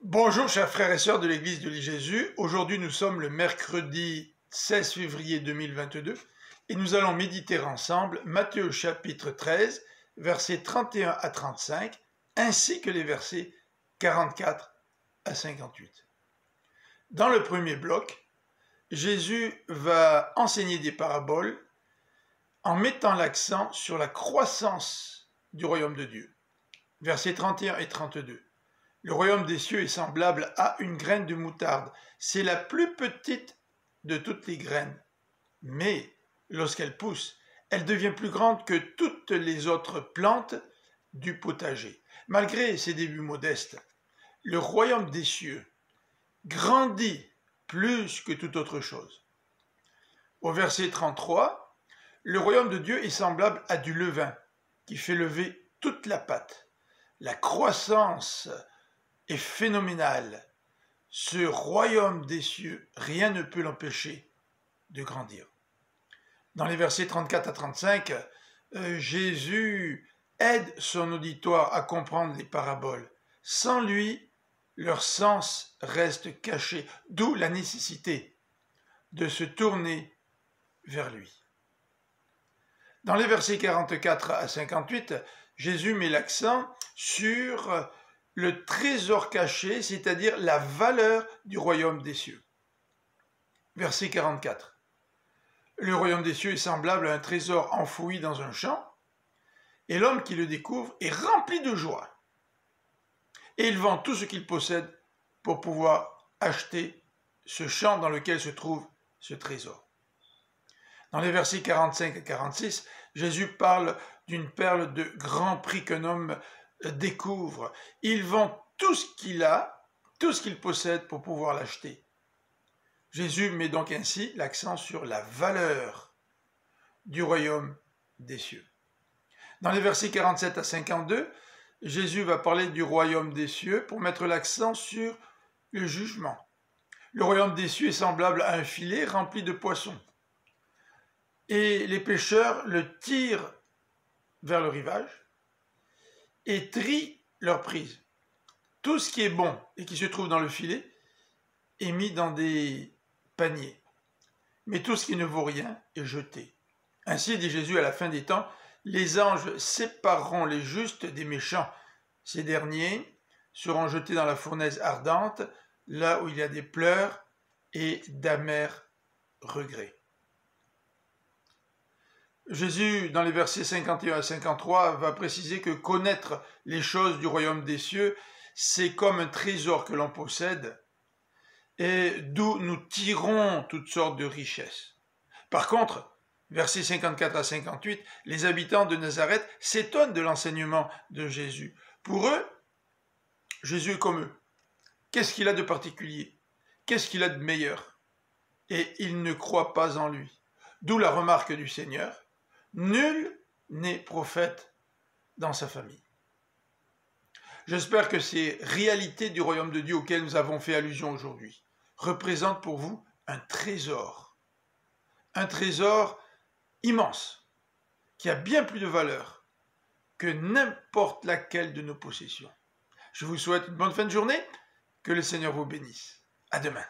Bonjour chers frères et sœurs de l'église de Jésus. Aujourd'hui nous sommes le mercredi 16 février 2022 et nous allons méditer ensemble Matthieu chapitre 13, versets 31 à 35, ainsi que les versets 44 à 58. Dans le premier bloc, Jésus va enseigner des paraboles en mettant l'accent sur la croissance du royaume de Dieu. Versets 31 et 32. Le royaume des cieux est semblable à une graine de moutarde. C'est la plus petite de toutes les graines. Mais lorsqu'elle pousse, elle devient plus grande que toutes les autres plantes du potager. Malgré ses débuts modestes, le royaume des cieux grandit plus que toute autre chose. Au verset 33, le royaume de Dieu est semblable à du levain qui fait lever toute la pâte. La croissance est phénoménal. Ce royaume des cieux, rien ne peut l'empêcher de grandir. Dans les versets 34 à 35, Jésus aide son auditoire à comprendre les paraboles. Sans lui, leur sens reste caché, d'où la nécessité de se tourner vers lui. Dans les versets 44 à 58, Jésus met l'accent sur le trésor caché, c'est-à-dire la valeur du royaume des cieux. Verset 44. Le royaume des cieux est semblable à un trésor enfoui dans un champ, et l'homme qui le découvre est rempli de joie. Et il vend tout ce qu'il possède pour pouvoir acheter ce champ dans lequel se trouve ce trésor. Dans les versets 45 et 46, Jésus parle d'une perle de grand prix qu'un homme découvre. Il vend tout ce qu'il a, tout ce qu'il possède pour pouvoir l'acheter. Jésus met donc ainsi l'accent sur la valeur du royaume des cieux. Dans les versets 47 à 52, Jésus va parler du royaume des cieux pour mettre l'accent sur le jugement. Le royaume des cieux est semblable à un filet rempli de poissons. Et les pêcheurs le tirent vers le rivage et trient leur prise. Tout ce qui est bon et qui se trouve dans le filet est mis dans des paniers. Mais tout ce qui ne vaut rien est jeté. Ainsi, dit Jésus, à la fin des temps, les anges sépareront les justes des méchants. Ces derniers seront jetés dans la fournaise ardente, là où il y a des pleurs et d'amers regrets. Jésus, dans les versets 51 à 53, va préciser que connaître les choses du royaume des cieux, c'est comme un trésor que l'on possède et d'où nous tirons toutes sortes de richesses. Par contre, versets 54 à 58, les habitants de Nazareth s'étonnent de l'enseignement de Jésus. Pour eux, Jésus est comme eux. Qu'est-ce qu'il a de particulier? Qu'est-ce qu'il a de meilleur? Et ils ne croient pas en lui. D'où la remarque du Seigneur. Nul n'est prophète dans sa famille. J'espère que ces réalités du royaume de Dieu auxquelles nous avons fait allusion aujourd'hui représentent pour vous un trésor immense, qui a bien plus de valeur que n'importe laquelle de nos possessions. Je vous souhaite une bonne fin de journée, que le Seigneur vous bénisse. À demain.